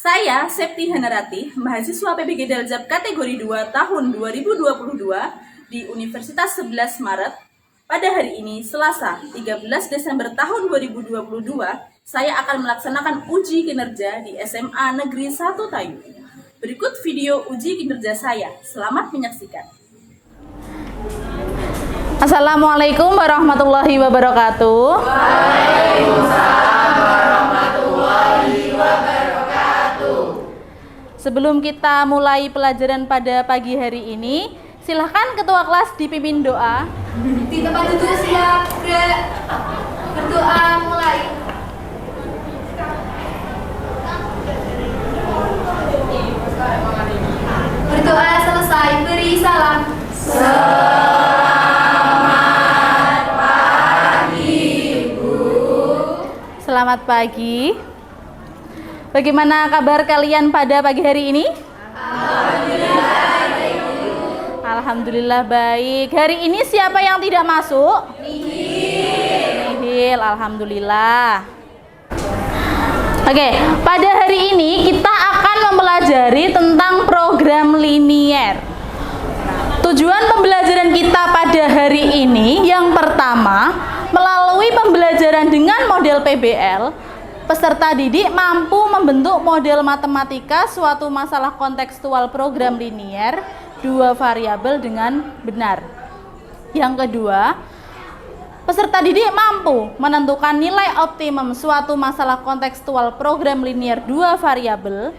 Saya, Septi Hanarati, mahasiswa PPG Daljab kategori 2 tahun 2022 di Universitas 11 Maret. Pada hari ini, Selasa, 13 Desember tahun 2022, saya akan melaksanakan uji kinerja di SMA Negeri 1 Tayu. Berikut video uji kinerja saya. Selamat menyaksikan. Assalamualaikum warahmatullahi wabarakatuh. Waalaikumsalam warahmatullahi wabarakatuh. Sebelum kita mulai pelajaran pada pagi hari ini, silahkan ketua kelas dipimpin doa. Di tempat duduk siap, berdoa mulai. Berdoa selesai, beri salam. Selamat pagi. Bagaimana kabar kalian pada pagi hari ini? Alhamdulillah baik. Hari ini siapa yang tidak masuk? Nihil. Alhamdulillah. Oke, pada hari ini kita akan mempelajari tentang program linier. Tujuan pembelajaran kita pada hari ini yang pertama, melalui pembelajaran dengan model PBL, peserta didik mampu membentuk model matematika suatu masalah kontekstual program linier dua variabel dengan benar. Yang kedua, peserta didik mampu menentukan nilai optimum suatu masalah kontekstual program linier dua variabel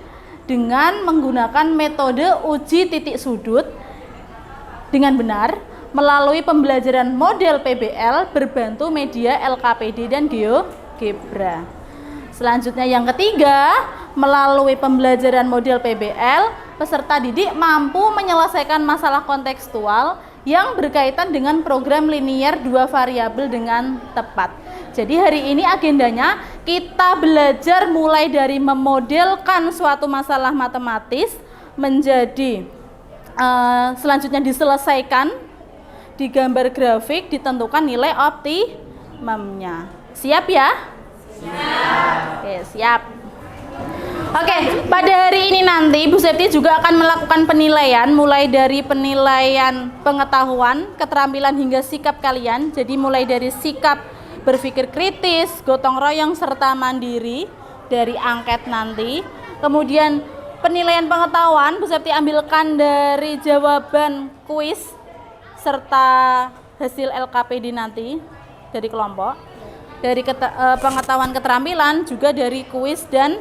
dengan menggunakan metode uji titik sudut dengan benar melalui pembelajaran model PBL berbantu media LKPD dan GeoGebra. Selanjutnya yang ketiga, melalui pembelajaran model PBL, peserta didik mampu menyelesaikan masalah kontekstual yang berkaitan dengan program linier dua variabel dengan tepat. Jadi hari ini agendanya kita belajar mulai dari memodelkan suatu masalah matematis menjadi selanjutnya diselesaikan, digambar grafik, ditentukan nilai optimumnya. Siap ya? Siap. Oke, siap. Oke, pada hari ini nanti Bu Septi juga akan melakukan penilaian mulai dari penilaian pengetahuan, keterampilan hingga sikap kalian. Jadi mulai dari sikap berpikir kritis, gotong royong serta mandiri dari angket nanti. Kemudian penilaian pengetahuan Bu Septi ambilkan dari jawaban kuis serta hasil LKPD nanti dari kelompok, dari pengetahuan keterampilan juga dari kuis dan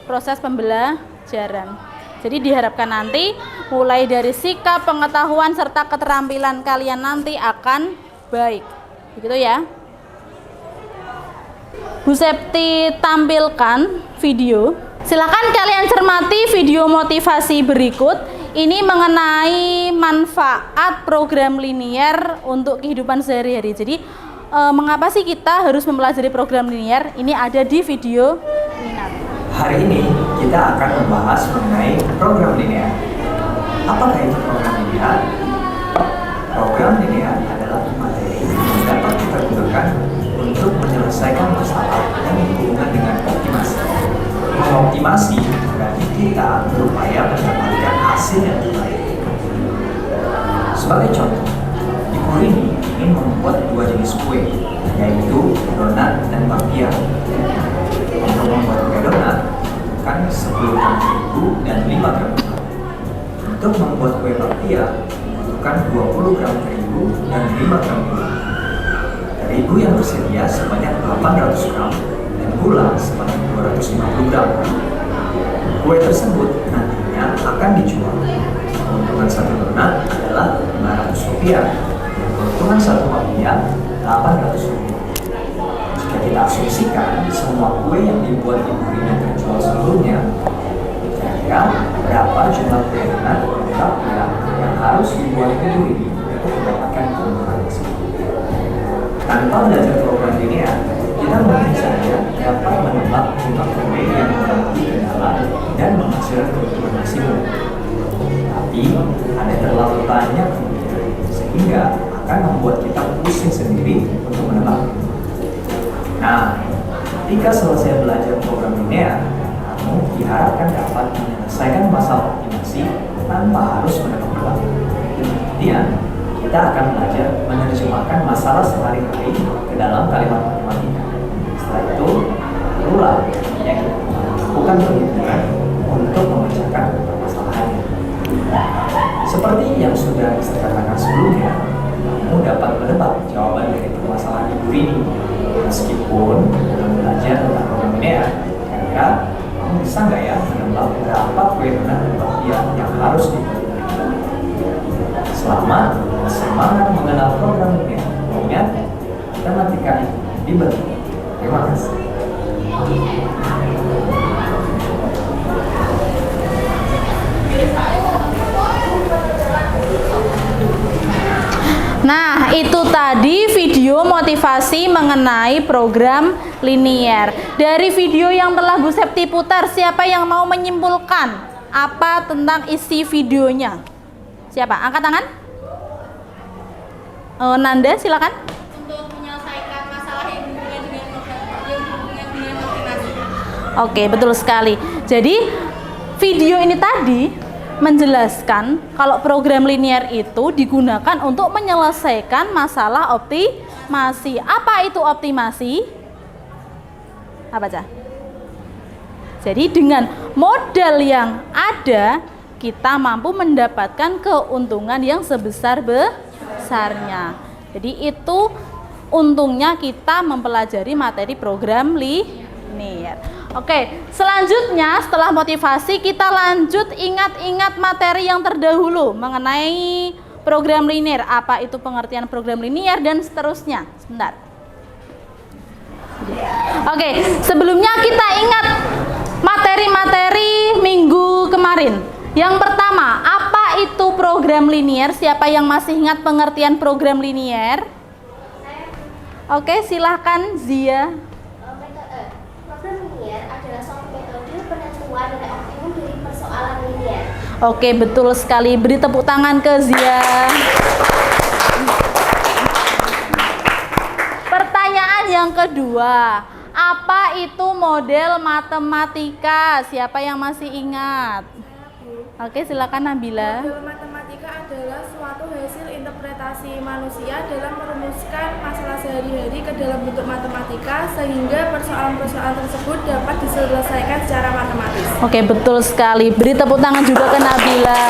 proses pembelajaran. Jadi diharapkan nanti mulai dari sikap, pengetahuan serta keterampilan kalian nanti akan baik, begitu ya. Bu Septi tampilkan video. Silakan kalian cermati video motivasi berikut. Ini mengenai manfaat program linier untuk kehidupan sehari-hari. Jadi mengapa sih kita harus mempelajari program linier? Ini ada di video ini nanti. Hari ini kita akan membahas mengenai program linier. Apakah itu program linier? Program linier adalah materi yang dapat kita gunakan untuk menyelesaikan masalah yang berhubungan dengan optimasi. Mengoptimasi berarti kita berupaya mendapatkan hasil yang terbaik. Sebagai contoh, ibu ini ingin membuat dua jenis kue, yaitu donat dan bakpia. Untuk membuat kue donat, butuhkan 10 gram terigu dan 5 gram gula. Untuk membuat kue bakpia, butuhkan 20 gram terigu dan 5 gram gula. Terigu yang tersedia sebanyak 800 gram dan gula sebanyak 250 gram. Kue tersebut nantinya akan dijual. Keuntungan satu donat adalah Rp500. Keuntungan satu bakpia Rp800. Jika kita asumsikan semua kue yang dibuat ibu ini terjual seluruhnya, kira-kira berapa jumlah kue donat dan bakpia yang harus dibuat ibu ini untuk mendapatkan keuntungan tersebut? Tanpa belajar program linier, kita mungkin saja dapat menebak jumlah kue yang mengalami kendala dan menghasilkan keuntungan maksimum. Tapi ada terlalu banyak kemungkinan sehingga akan membuat kita pusing sendiri untuk menebak. Nah, ketika selesai belajar program linier, kamu diharapkan dapat menyelesaikan masalah optimasi tanpa harus menekuk ulang. Kemudian, kita akan belajar menerjemahkan masalah sehari-hari ke dalam kalimat matematika. Setelah itu, barulah yang melakukan perhitungan untuk memecahkan permasalahannya. Seperti yang sudah saya katakan sebelumnya, kamu dapat menebak jawaban dari permasalahan Ibu Rini. Meskipun dalam belajar tentang program linear, kira-kira kamu bisa nggak ya menebak berapa kue donat dan bakpia yang harus diberikan? Selamat semangat mengenal program linear. Ingat, matematika itu diberi. Terima kasih. Nah, itu tadi video motivasi mengenai program linier. Dari video yang telah Bu Septi putar, siapa yang mau menyimpulkan apa tentang isi videonya? Siapa? Angkat tangan. Nanda, silakan. Untuk menyelesaikan masalah yang berhubungan dengan optimasi. Oke, betul sekali. Jadi, video ini tadi menjelaskan kalau program linier itu digunakan untuk menyelesaikan masalah optimasi. Apa itu optimasi? Apa aja? Jadi dengan modal yang ada, kita mampu mendapatkan keuntungan yang sebesar-besarnya. Jadi itu untungnya kita mempelajari materi program linier. Oke, selanjutnya setelah motivasi kita lanjut ingat-ingat materi yang terdahulu mengenai program linier. Apa itu pengertian program linier dan seterusnya. Sebentar. Oke, sebelumnya kita ingat materi-materi minggu kemarin. Yang pertama, apa itu program linier? Siapa yang masih ingat pengertian program linier? Oke, silahkan Zia. Program linier adalah suatu metode penentuan nilai optimum dari persoalan linier. Oke, betul sekali. Beri tepuk tangan ke Zia. Pertanyaan yang kedua, apa itu model matematika? Siapa yang masih ingat? Oke, silakan Nabila. Model matematika adalah suatu hasil interpretasi manusia dalam merumuskan masalah sehari-hari ke dalam bentuk matematika sehingga persoalan-persoalan tersebut dapat diselesaikan secara matematis. Oke, betul sekali. Beri tepuk tangan juga ke Nabila.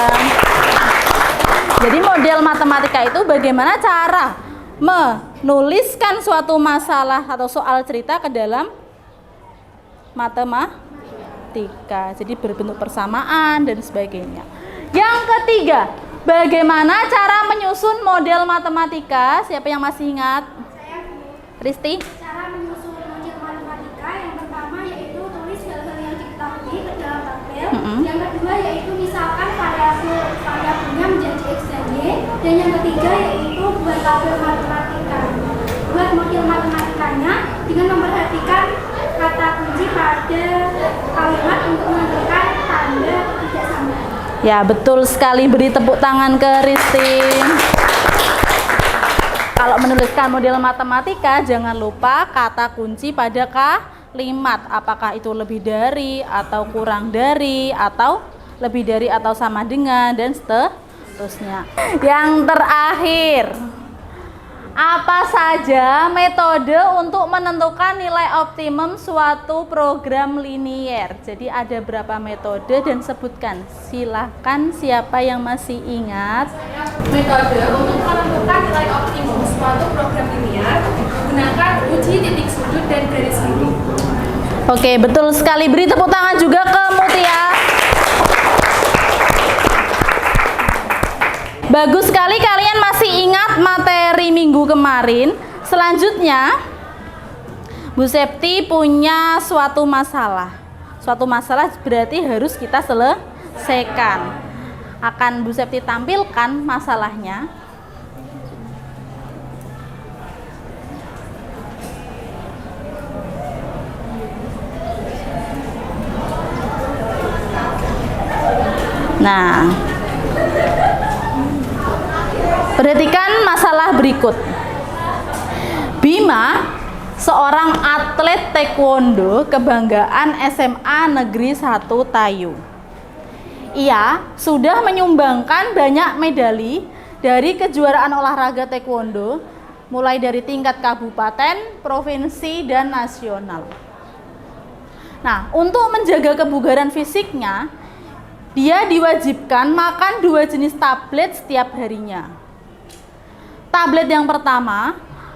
Jadi model matematika itu bagaimana cara menuliskan suatu masalah atau soal cerita ke dalam matematika. Jadi berbentuk persamaan dan sebagainya. Yang ketiga, bagaimana cara menyusun model matematika? Siapa yang masih ingat? Risti? Cara menyusun model matematika yang pertama yaitu tulis hal-hal yang diketahui ke dalam tabel. Yang kedua yaitu misalkan variabelnya menjadi X dan Y. Dan yang ketiga yaitu buat tabel matematika. Buat model matematikanya dengan memperhatikan kata kunci pada kalimat untuk menentukan tanda tidak sama. Ya, betul sekali. Beri tepuk tangan ke Risti. Kalau menuliskan model matematika, jangan lupa kata kunci pada kalimat. Apakah itu lebih dari, atau kurang dari, atau lebih dari atau sama dengan, dan seterusnya. Yang terakhir, apa saja metode untuk menentukan nilai optimum suatu program linier? Jadi ada berapa metode dan sebutkan. Silahkan siapa yang masih ingat. Metode untuk menentukan nilai optimum suatu program linier gunakan uji titik sudut dan garis biru. Oke, betul sekali. Beri tepuk tangan juga ke Mutia. Bagus sekali kalian masih ingat materi minggu kemarin. Selanjutnya, Bu Septi punya suatu masalah. Suatu masalah berarti harus kita selesaikan. Akan Bu Septi tampilkan masalahnya. Nah, perhatikan masalah berikut. Bima seorang atlet taekwondo kebanggaan SMA Negeri 1 Tayu. Ia sudah menyumbangkan banyak medali dari kejuaraan olahraga taekwondo mulai dari tingkat kabupaten, provinsi, dan nasional. Nah, untuk menjaga kebugaran fisiknya, dia diwajibkan makan 2 jenis tablet setiap harinya. Tablet yang pertama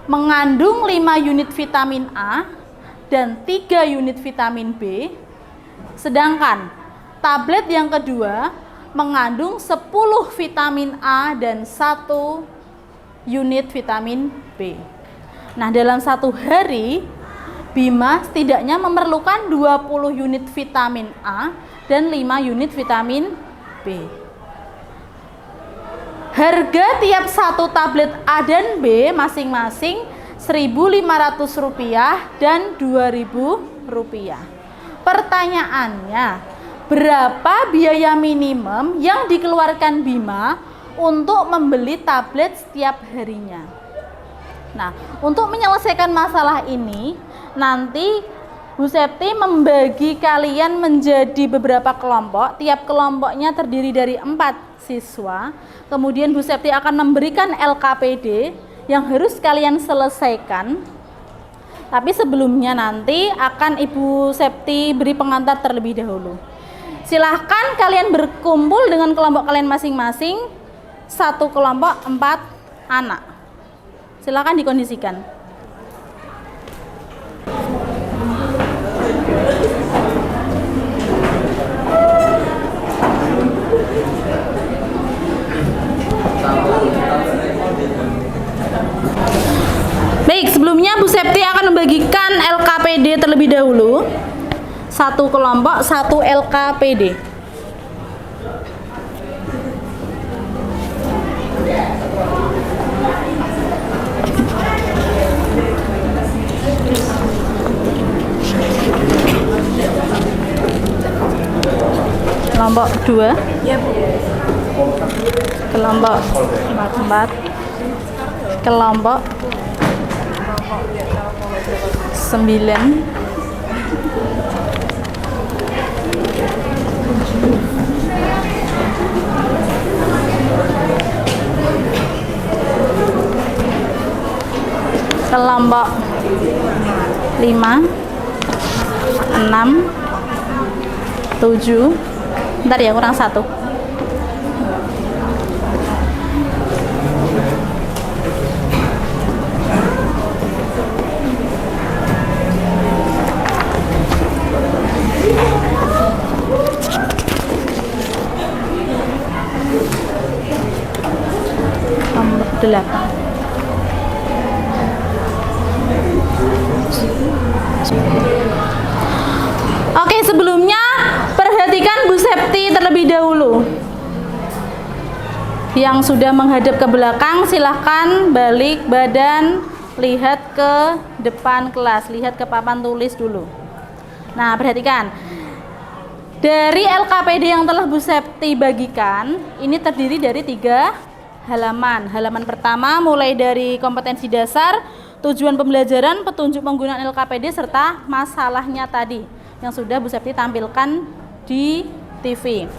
mengandung 5 unit vitamin A dan 3 unit vitamin B, sedangkan tablet yang kedua mengandung 10 vitamin A dan 1 unit vitamin B. Nah, dalam satu hari Bima setidaknya memerlukan 20 unit vitamin A dan 5 unit vitamin B. Harga tiap satu tablet A dan B masing-masing Rp1.500 dan Rp2.000. Pertanyaannya, berapa biaya minimum yang dikeluarkan Bima untuk membeli tablet setiap harinya? Nah, untuk menyelesaikan masalah ini, nanti Bu Septi membagi kalian menjadi beberapa kelompok. Tiap kelompoknya terdiri dari 4 siswa. Kemudian Bu Septi akan memberikan LKPD yang harus kalian selesaikan. Tapi sebelumnya nanti akan Ibu Septi beri pengantar terlebih dahulu. Silahkan kalian berkumpul dengan kelompok kalian masing-masing. Satu kelompok 4 anak. Silahkan dikondisikan. Baik, sebelumnya Bu Septi akan membagikan LKPD terlebih dahulu. Satu kelompok, 1 LKPD. Kelompok 2. Ya, Bu. Kelompok 4. Kelompok 9. Kelompok 5, 6, 7. Bentar ya, kurang 1. Nomor 8. Oke, sebelumnya perhatikan Bu Septi terlebih dahulu. Yang sudah menghadap ke belakang silahkan balik badan, lihat ke depan kelas, lihat ke papan tulis dulu. Nah, perhatikan. Dari LKPD yang telah Bu Septi bagikan, ini terdiri dari 3 halaman. Halaman pertama mulai dari kompetensi dasar, tujuan pembelajaran, petunjuk penggunaan LKPD, serta masalahnya tadi yang sudah Bu Septi tampilkan di TV.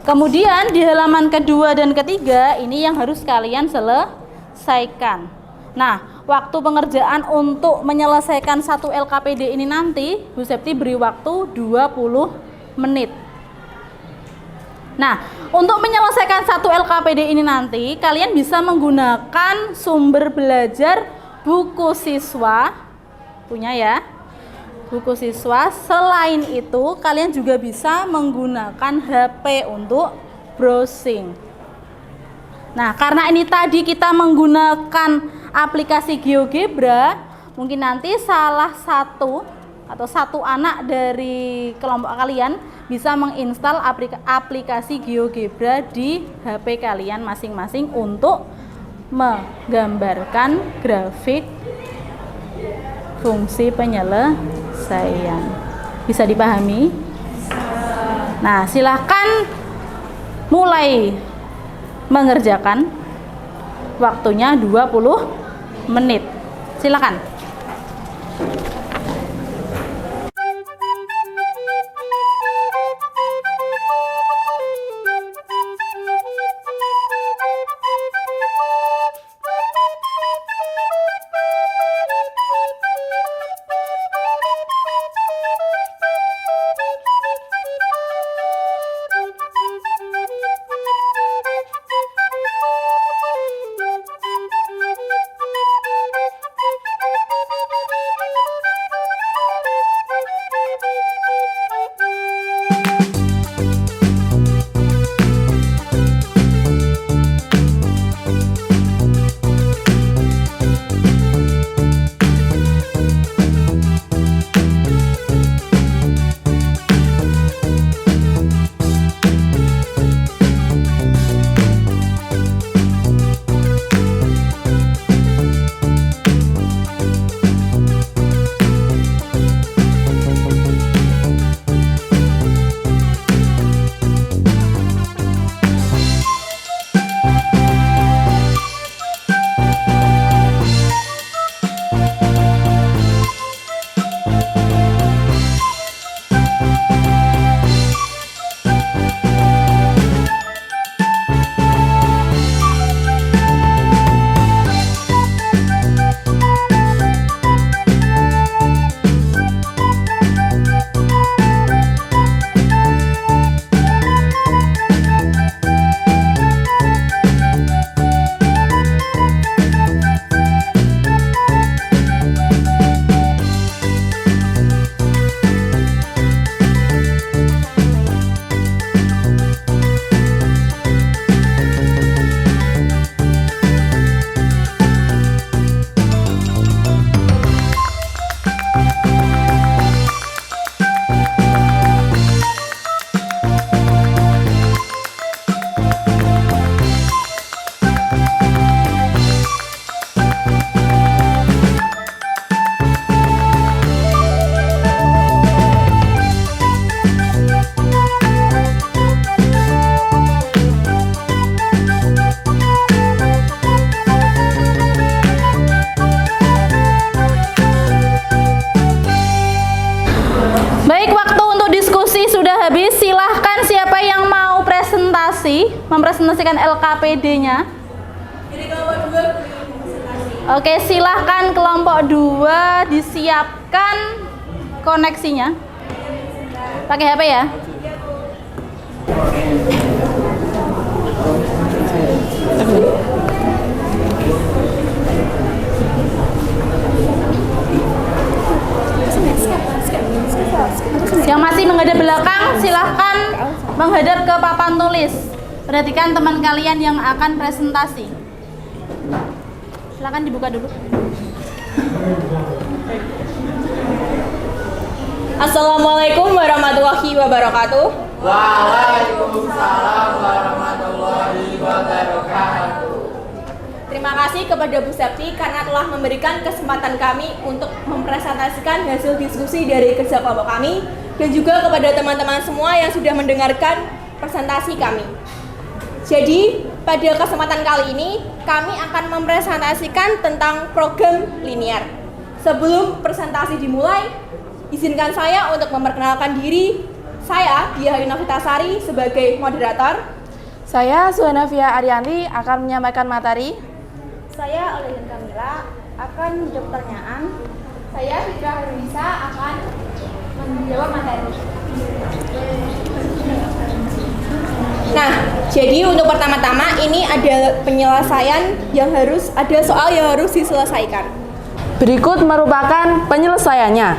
Kemudian di halaman kedua dan ketiga ini yang harus kalian selesaikan. Nah, waktu pengerjaan untuk menyelesaikan 1 LKPD ini nanti Bu Septi beri waktu 20 menit. Nah, untuk menyelesaikan 1 LKPD ini nanti kalian bisa menggunakan sumber belajar buku siswa, punya ya, buku siswa. Selain itu kalian juga bisa menggunakan HP untuk browsing. Nah, karena ini tadi kita menggunakan aplikasi GeoGebra, mungkin nanti salah satu atau satu anak dari kelompok kalian bisa menginstal aplikasi GeoGebra di HP kalian masing-masing untuk menggambarkan grafik fungsi penyelesaian. Bisa dipahami? Nah, silahkan mulai mengerjakan. Waktunya 20 menit. Silakan. Baik, waktu untuk diskusi sudah habis. Silahkan siapa yang mau mempresentasikan LKPD-nya. Oke, silahkan kelompok 2 disiapkan koneksinya. Pakai HP ya. Yang masih menghadap belakang silahkan menghadap ke papan tulis. Perhatikan teman kalian yang akan presentasi. Silahkan dibuka dulu. Assalamualaikum warahmatullahi wabarakatuh. Waalaikumsalam warahmatullahi wabarakatuh. Terima kasih kepada Bu Septi karena telah memberikan kesempatan kami untuk mempresentasikan hasil diskusi dari kerja kelompok kami, dan juga kepada teman-teman semua yang sudah mendengarkan presentasi kami. Jadi, pada kesempatan kali ini kami akan mempresentasikan tentang program linear. Sebelum presentasi dimulai, izinkan saya untuk memperkenalkan diri. Saya Diah Yunafitasari sebagai moderator. Saya Suhanafia Arianti akan menyampaikan materi. Saya Oleh Kamila akan menjawab pertanyaan. Saya Fitra Harunisa akan menjawab materi. Nah, jadi untuk pertama-tama ini ada penyelesaian yang ada soal yang harus diselesaikan. Berikut merupakan penyelesaiannya.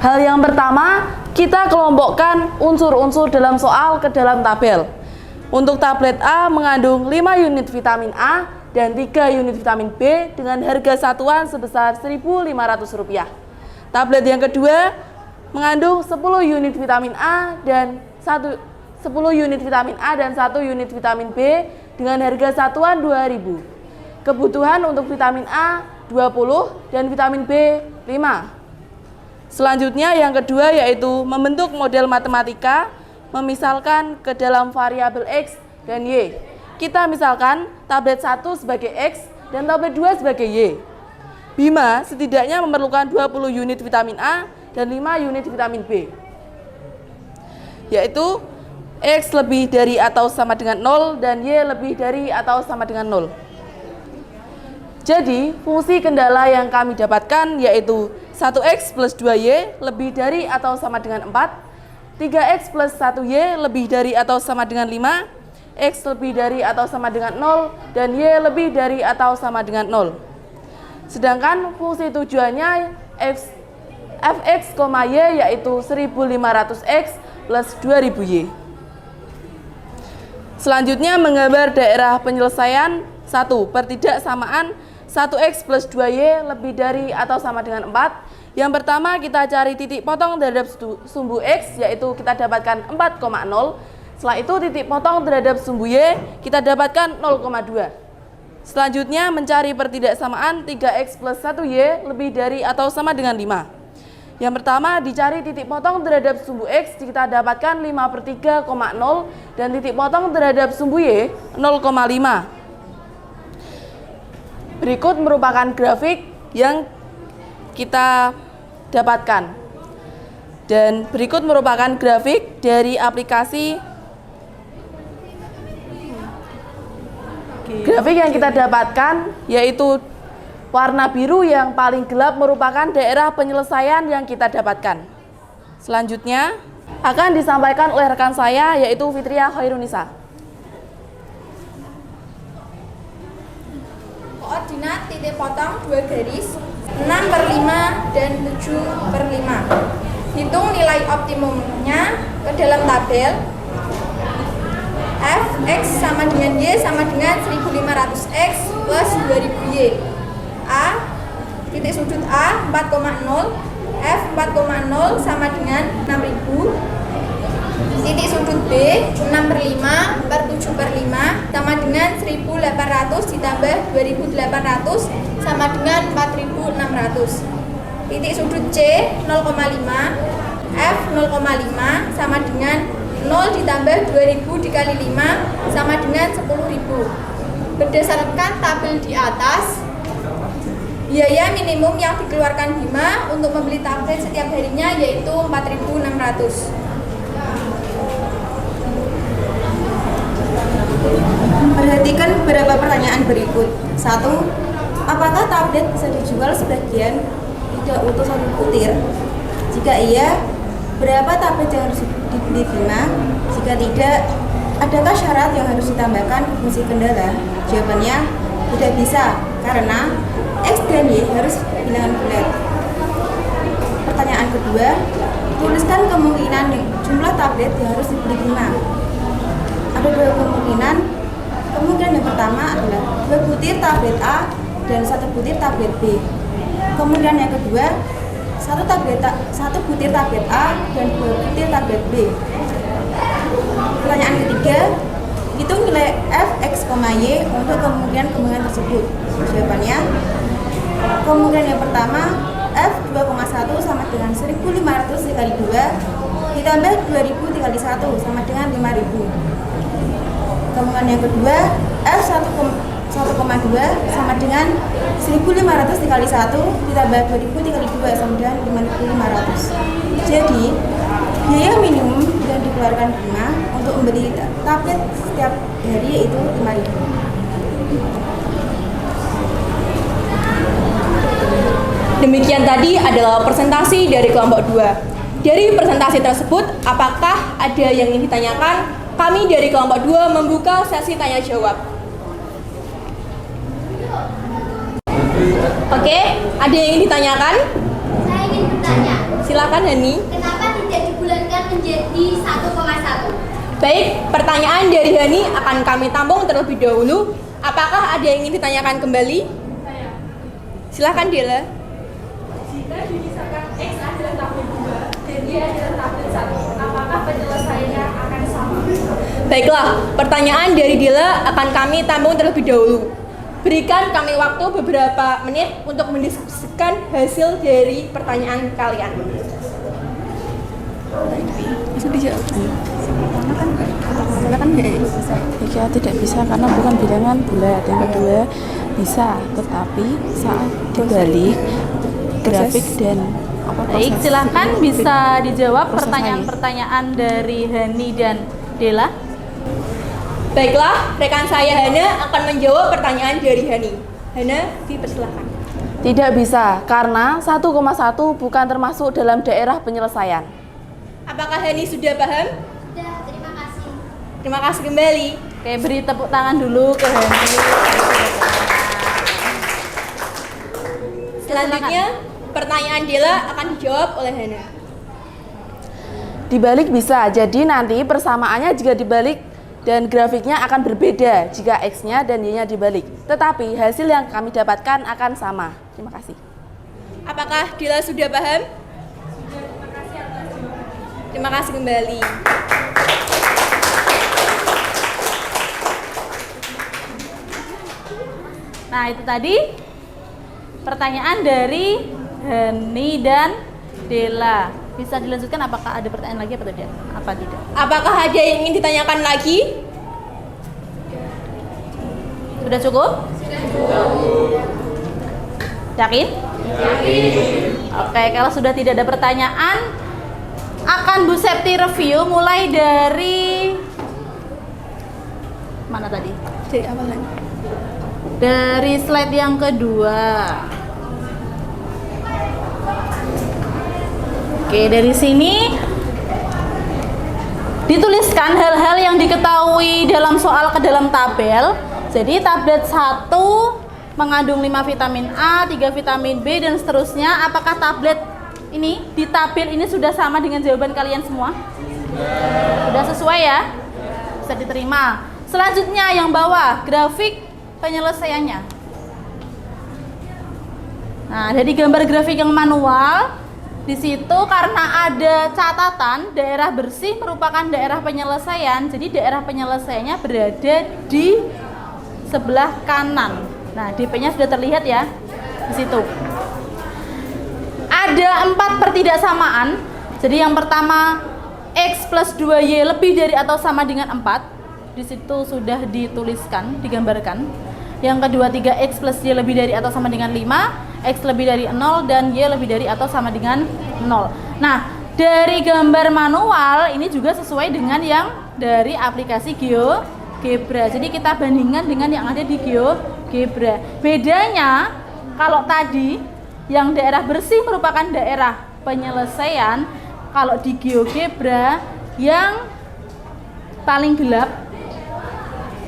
Hal yang pertama, kita kelompokkan unsur-unsur dalam soal ke dalam tabel. Untuk tablet A mengandung 5 unit vitamin A dan 3 unit vitamin B dengan harga satuan sebesar Rp1.500. Tablet yang kedua mengandung 10 unit vitamin A dan 1 unit vitamin B dengan harga satuan Rp2.000. Kebutuhan untuk vitamin A 20 dan vitamin B 5. Selanjutnya yang kedua yaitu membentuk model matematika, memisalkan ke dalam variabel X dan Y. Kita misalkan tablet 1 sebagai X dan tablet 2 sebagai Y. Bima setidaknya memerlukan 20 unit vitamin A dan 5 unit vitamin B, yaitu X lebih dari atau sama dengan 0 dan Y lebih dari atau sama dengan 0. Jadi fungsi kendala yang kami dapatkan yaitu 1X plus 2Y lebih dari atau sama dengan 4, 3X plus 1Y lebih dari atau sama dengan 5, X lebih dari atau sama dengan 0, dan Y lebih dari atau sama dengan 0. Sedangkan fungsi tujuannya Fx, Y yaitu 1500X plus 2000Y. Selanjutnya menggambar daerah penyelesaian 1. Pertidaksamaan 1X plus 2Y lebih dari atau sama dengan 4. Yang pertama kita cari titik potong terhadap sumbu X, yaitu kita dapatkan 4,0. Setelah itu titik potong terhadap sumbu Y kita dapatkan 0,2. Selanjutnya mencari pertidaksamaan 3X plus 1Y lebih dari atau sama dengan 5. Yang pertama dicari titik potong terhadap sumbu X, kita dapatkan 5/3,0 dan titik potong terhadap sumbu Y 0,5. Berikut merupakan grafik yang kita dapatkan. Dan berikut merupakan grafik dari aplikasi. Grafik yang kita dapatkan yaitu warna biru yang paling gelap merupakan daerah penyelesaian yang kita dapatkan. Selanjutnya akan disampaikan oleh rekan saya yaitu Fitria Khairunisa. Koordinat titik potong 2 garis 6/5 dan 7/5. Hitung nilai optimumnya ke dalam tabel. Fx sama dengan Y sama dengan 1500X plus 2000Y. A, titik sudut A 4,0, F 4,0 sama dengan 6000. Titik sudut B 6/5/7/5 sama dengan 1800 ditambah 2800 sama dengan 4600. Titik sudut C 0,5, F 0,5 sama dengan 0 ditambah 2000 dikali 5 sama dengan 10.000. Berdasarkan tabel di atas, Biaya minimum yang dikeluarkan Bima untuk membeli tablet setiap harinya yaitu 4.600. Perhatikan beberapa pertanyaan berikut. 1. Apakah tablet bisa dijual sebagian tidak utuh satu butir? Jika iya, berapa tablet yang harus dibeli Bima? Jika tidak, adakah syarat yang harus ditambahkan fungsi kendala? Jawabannya tidak bisa, karena X dan Y harus bilangan bulat. Pertanyaan kedua, tuliskan kemungkinan jumlah tablet yang harus dibeli Bima. Ada dua kemungkinan. Kemungkinan yang pertama adalah 2 butir tablet A dan 1 butir tablet B. Kemungkinan yang kedua, 1 butir tablet A dan 2 butir tablet B. Pertanyaan ketiga, hitung nilai f x, y untuk kemungkinan tersebut. Jawabannya, kemungkinan yang pertama, f 2,1 sama dengan 1.500 dikali 2 ditambah 2.000 dikali 1 sama dengan 5.000. Kemungkinan yang kedua, f 1,2 sama dengan 1.500 dikali 1 ditambah 2.000 dikali 2 sama dengan 5.500. Jadi, biaya minimum yang dikeluarkan Bima untuk membeli tablet setiap hari yaitu 5.000. Demikian tadi adalah presentasi dari kelompok 2. Dari presentasi tersebut, apakah ada yang ingin ditanyakan? Kami dari kelompok 2 membuka sesi tanya jawab. Oke, ada yang ingin ditanyakan? Saya ingin bertanya, Silakan Hani. kenapa tidak dibulatkan menjadi 1,1? Baik, pertanyaan dari Hani akan kami tampung terlebih dahulu. Apakah ada yang ingin ditanyakan kembali? Silakan Dela. Jika dimisalkan X adalah tablet 2 dan Y adalah tablet 1, apakah penyelesaiannya akan sama? Baiklah, pertanyaan dari Dela akan kami tampung terlebih dahulu. Berikan kami waktu beberapa menit untuk mendiskusikan hasil dari pertanyaan kalian. Jika tidak bisa karena bukan bilangan bulat. Yang kedua, bisa tetapi saat dibalik grafik dan Baik, silahkan bisa dijawab proses pertanyaan-pertanyaan dari Hani dan Dela. Baiklah, rekan saya Hana akan menjawab pertanyaan dari Hani. Hana, dipersilakan. Tidak bisa karena 1,1 bukan termasuk dalam daerah penyelesaian. Apakah Hani sudah paham? Sudah, terima kasih. Terima kasih kembali. Oke, beri tepuk tangan dulu ke Hani. Selanjutnya, pertanyaan Dela akan dijawab oleh Hana. Dibalik bisa, jadi nanti persamaannya jika dibalik dan grafiknya akan berbeda jika X-nya dan Y-nya dibalik. Tetapi hasil yang kami dapatkan akan sama. Terima kasih. Apakah Dela sudah paham? Terima kasih kembali. Nah, itu tadi pertanyaan dari Hani dan Dela. Bisa dilanjutkan, apakah ada pertanyaan lagi apa tidak? Apa tidak? Apakah ada yang ingin ditanyakan lagi? Sudah cukup? Yakin? Oke, kalau sudah tidak ada pertanyaan, akan Bu Septi review mulai dari mana tadi? Dari awalan. Dari slide yang kedua. Oke, dari sini dituliskan hal-hal yang diketahui dalam soal ke dalam tabel. Jadi tablet 1 mengandung 5 vitamin A, 3 vitamin B, dan seterusnya. Apakah tablet ini di tabel ini sudah sama dengan jawaban kalian semua? Sudah sesuai ya? Bisa diterima. Selanjutnya yang bawah, grafik penyelesaiannya. Nah, dari gambar grafik yang manual, di situ karena ada catatan daerah bersih merupakan daerah penyelesaian, jadi daerah penyelesaiannya berada di sebelah kanan. Nah, DP-nya sudah terlihat ya di situ. Ada 4 pertidaksamaan. Jadi yang pertama, X plus 2Y lebih dari atau sama dengan 4. Di situ sudah dituliskan, digambarkan. Yang kedua 3x plus y lebih dari atau sama dengan 5, x lebih dari 0, dan y lebih dari atau sama dengan 0. Nah, dari gambar manual ini juga sesuai dengan yang dari aplikasi GeoGebra. Jadi kita bandingkan dengan yang ada di GeoGebra. Bedanya kalau tadi yang daerah bersih merupakan daerah penyelesaian, kalau di GeoGebra yang paling gelap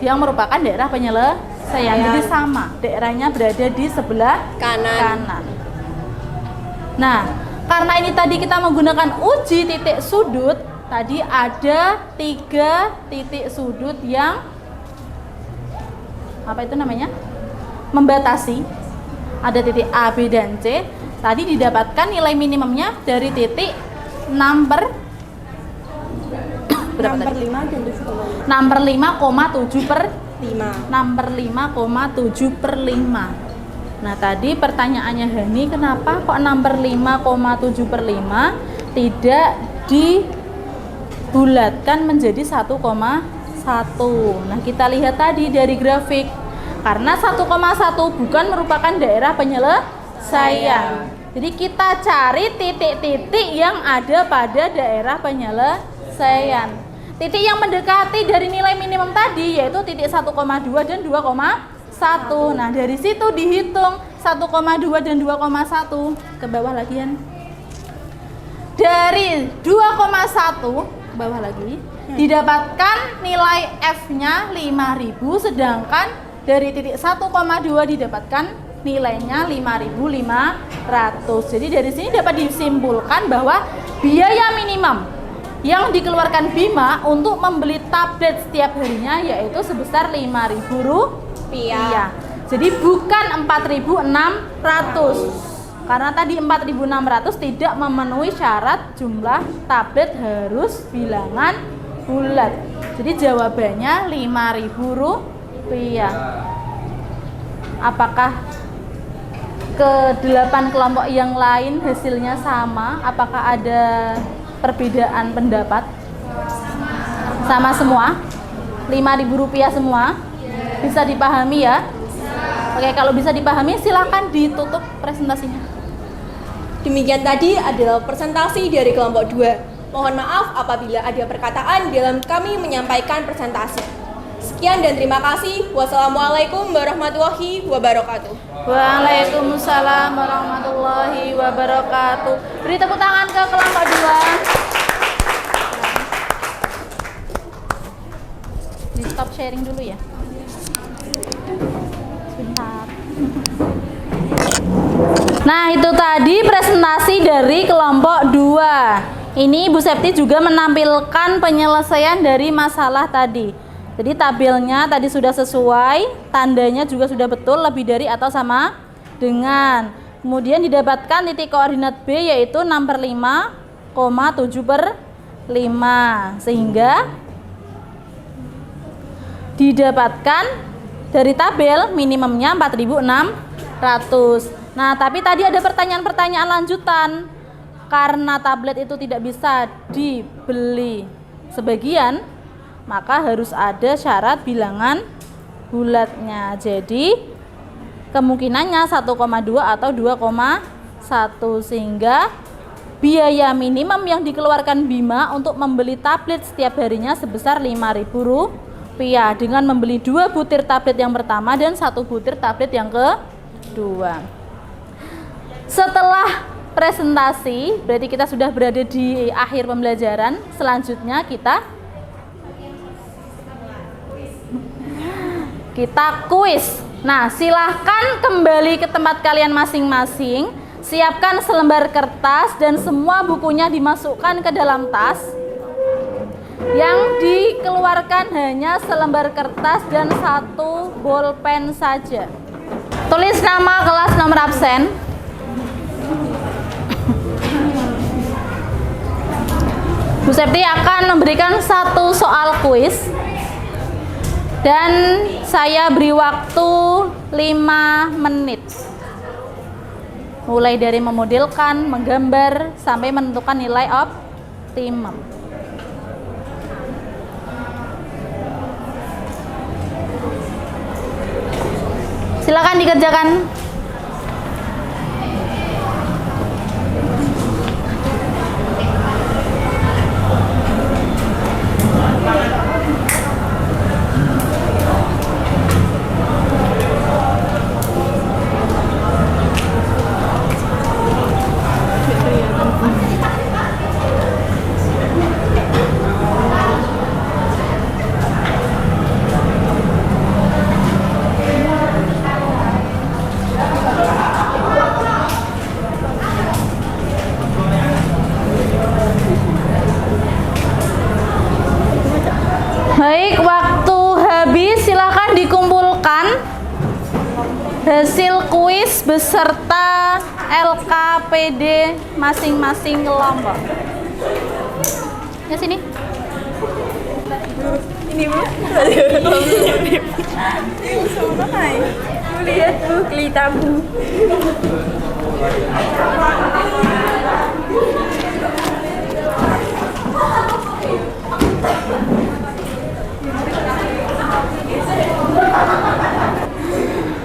yang merupakan daerah penyelesaian. Jadi sama, daerahnya berada di sebelah kanan. Nah, karena ini tadi kita menggunakan uji titik sudut, tadi ada 3 titik sudut yang apa itu namanya? Membatasi. Ada titik A, B, dan C. Tadi didapatkan nilai minimumnya dari titik 6 per berapa tadi? 6 per 5,7 per 5. 6 per 5,7 per 5. Nah, tadi pertanyaannya Hani, kenapa kok 6 per 5,7 per 5 tidak dibulatkan menjadi 1,1? Nah, kita lihat tadi dari grafik. Karena 1,1 bukan merupakan daerah penyelesaian. Jadi kita cari titik-titik yang ada pada daerah penyelesaian. Titik yang mendekati dari nilai minimum tadi yaitu titik 1,2 dan 2,1. Nah, dari situ dihitung 1,2 dan 2,1 ke bawah lagi kan. Dari 2,1 ke bawah lagi didapatkan nilai F-nya 5.000, sedangkan dari titik 1,2 didapatkan nilainya 5.500. Jadi dari sini dapat disimpulkan bahwa biaya minimum yang dikeluarkan Bima untuk membeli tablet setiap harinya yaitu sebesar Rp5.000. Jadi bukan 4.600. Karena tadi 4.600 tidak memenuhi syarat jumlah tablet harus bilangan bulat. Jadi jawabannya Rp5.000. Apakah ke-8 kelompok yang lain hasilnya sama? Apakah ada perbedaan pendapat? Sama semua? Rp5.000 semua? Bisa dipahami ya? Oke, kalau bisa dipahami silakan ditutup presentasinya. Demikian tadi adalah presentasi dari kelompok 2. Mohon maaf apabila ada perkataan dalam kami menyampaikan presentasi. Sekian dan terima kasih. Wassalamualaikum warahmatullahi wabarakatuh. Waalaikumsalam warahmatullahi wabarakatuh. Beri tepuk tangan ke kelompok 2. Di stop sharing dulu ya. Sebentar. Nah, itu tadi presentasi dari kelompok 2. Ini Bu Septi juga menampilkan penyelesaian dari masalah tadi. Jadi tabelnya tadi sudah sesuai, tandanya juga sudah betul, lebih dari atau sama dengan. Kemudian didapatkan titik koordinat B yaitu 6 per 5,7 per 5. Sehingga didapatkan dari tabel minimumnya 4.600. Nah, tapi tadi ada pertanyaan-pertanyaan lanjutan. Karena tablet itu tidak bisa dibeli sebagian, maka harus ada syarat bilangan bulatnya. Jadi kemungkinannya 1,2 atau 2,1, sehingga biaya minimum yang dikeluarkan Bima untuk membeli tablet setiap harinya sebesar Rp5.000 dengan membeli 2 butir tablet yang pertama dan 1 butir tablet yang kedua. Setelah presentasi, berarti kita sudah berada di akhir pembelajaran. Selanjutnya kita kuis. Nah, silahkan kembali ke tempat kalian masing-masing. Siapkan selembar kertas dan semua bukunya dimasukkan ke dalam tas. Yang dikeluarkan hanya selembar kertas dan 1 bolpen saja. Tulis nama, kelas, nomor absen. Bu Septi akan memberikan 1 soal kuis dan saya beri waktu 5 menit. Mulai dari memodelkan, menggambar, sampai menentukan nilai optimum. Silakan dikerjakan. Baik, waktu habis. Silahkan dikumpulkan hasil kuis beserta LKPD masing-masing kelompok. Ya sini. Ini Bu. Sama hai. Lihat Bu, kelita Bu.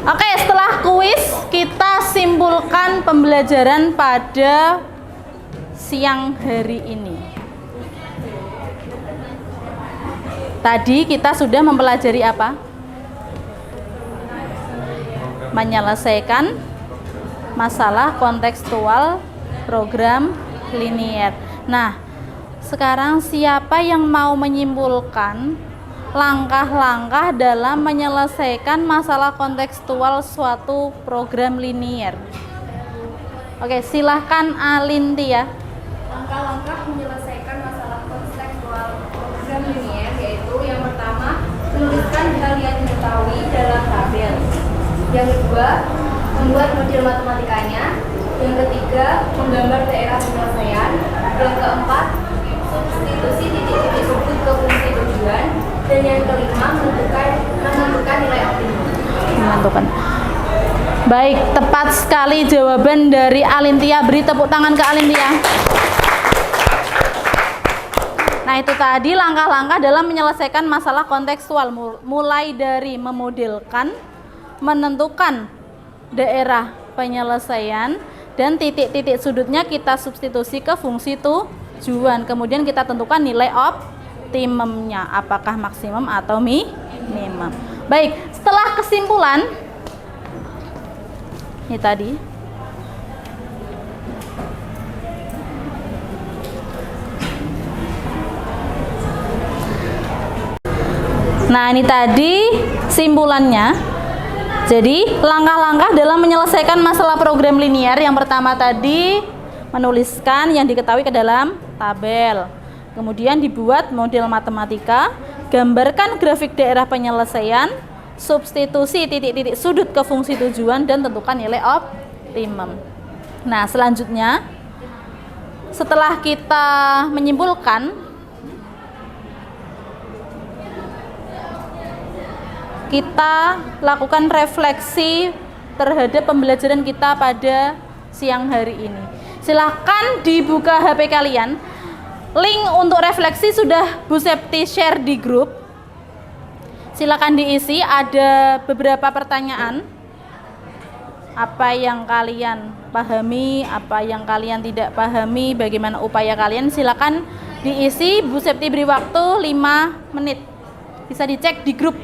Oke, setelah kuis kita simpulkan pembelajaran pada siang hari ini. Tadi kita sudah mempelajari apa? Menyelesaikan masalah kontekstual program linier. Nah, sekarang siapa yang mau menyimpulkan langkah-langkah dalam menyelesaikan masalah kontekstual suatu program linier? Oke, silahkan Alintia. Langkah-langkah menyelesaikan masalah kontekstual program linier yaitu yang pertama, menuliskan hal yang diketahui dalam tabel. Yang kedua, membuat model matematikanya. Yang ketiga, menggambar daerah penyelesaian. Yang keempat, substitusi titik-titik sebut ke fungsi tujuan. Dan yang kelima, menentukan nilai optimum. Menentukan. Baik, tepat sekali jawaban dari Alintia. Beri tepuk tangan ke Alintia. Nah, itu tadi langkah-langkah dalam menyelesaikan masalah kontekstual, mulai dari memodelkan, menentukan daerah penyelesaian, dan titik-titik sudutnya kita substitusi ke fungsi tujuan. Kemudian kita tentukan nilai optimumnya, apakah maksimum atau minimum. Baik, setelah kesimpulan ini tadi, nah ini tadi simpulannya. Jadi langkah-langkah dalam menyelesaikan masalah program linier, yang pertama tadi menuliskan yang diketahui ke dalam tabel, kemudian dibuat model matematika, gambarkan grafik daerah penyelesaian, substitusi titik-titik sudut ke fungsi tujuan, dan tentukan nilai optimum. Nah, selanjutnya setelah kita menyimpulkan, kita lakukan refleksi terhadap pembelajaran kita pada siang hari ini. Silahkan dibuka HP kalian. Link untuk refleksi sudah Bu Septi share di grup. Silahkan diisi, ada beberapa pertanyaan. Apa yang kalian pahami, apa yang kalian tidak pahami, bagaimana upaya kalian, silahkan diisi. Bu Septi beri waktu 5 menit. Bisa dicek di grup.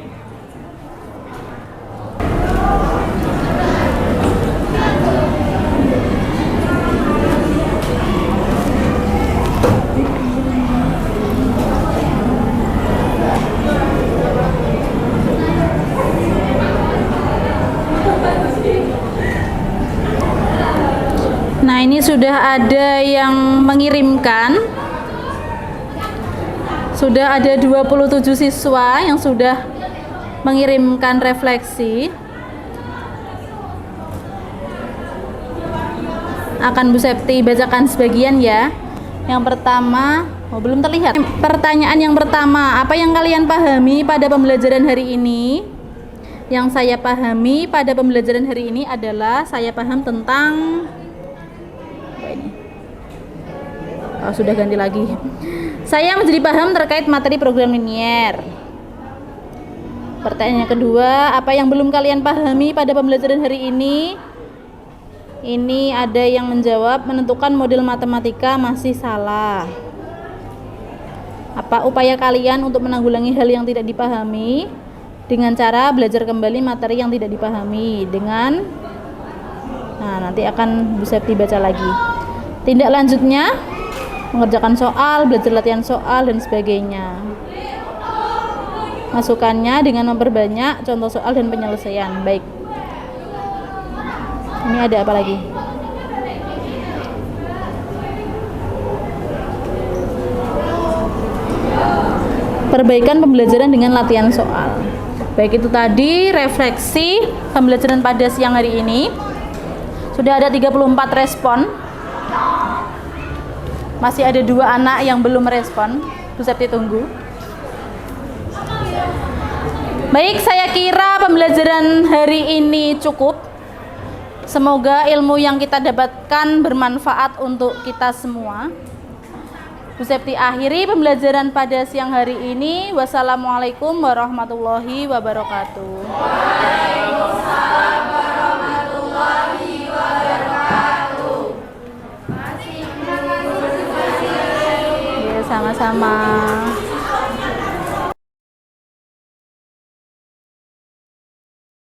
Nah, ini sudah ada yang mengirimkan. Sudah ada 27 siswa yang sudah mengirimkan refleksi. Akan Bu Septi bacakan sebagian ya. Yang pertama, belum terlihat. Pertanyaan yang pertama, apa yang kalian pahami pada pembelajaran hari ini? Yang saya pahami pada pembelajaran hari ini adalah saya paham tentang sudah ganti lagi. Saya menjadi paham terkait materi program linier. Pertanyaan yang kedua, apa yang belum kalian pahami pada pembelajaran hari ini? Ini ada yang menjawab menentukan model matematika masih salah. Apa upaya kalian untuk menanggulangi hal yang tidak dipahami? Dengan cara belajar kembali materi yang tidak dipahami dengan nanti akan bisa dibaca lagi. Tindak lanjutnya mengerjakan soal, belajar latihan soal dan sebagainya. Masukannya dengan memperbanyak contoh soal dan penyelesaian. Baik. Ini ada apa lagi? Perbaikan pembelajaran dengan latihan soal. Baik, itu tadi refleksi pembelajaran pada siang hari ini. Sudah ada 34 respon. Masih ada 2 anak yang belum merespon. Bu Septi tunggu. Baik, saya kira pembelajaran hari ini cukup. Semoga ilmu yang kita dapatkan bermanfaat untuk kita semua. Bu Septi akhiri pembelajaran pada siang hari ini. Wassalamualaikum warahmatullahi wabarakatuh. Waalaikumsalam warahmatullahi wabarakatuh. Ya, sama-sama.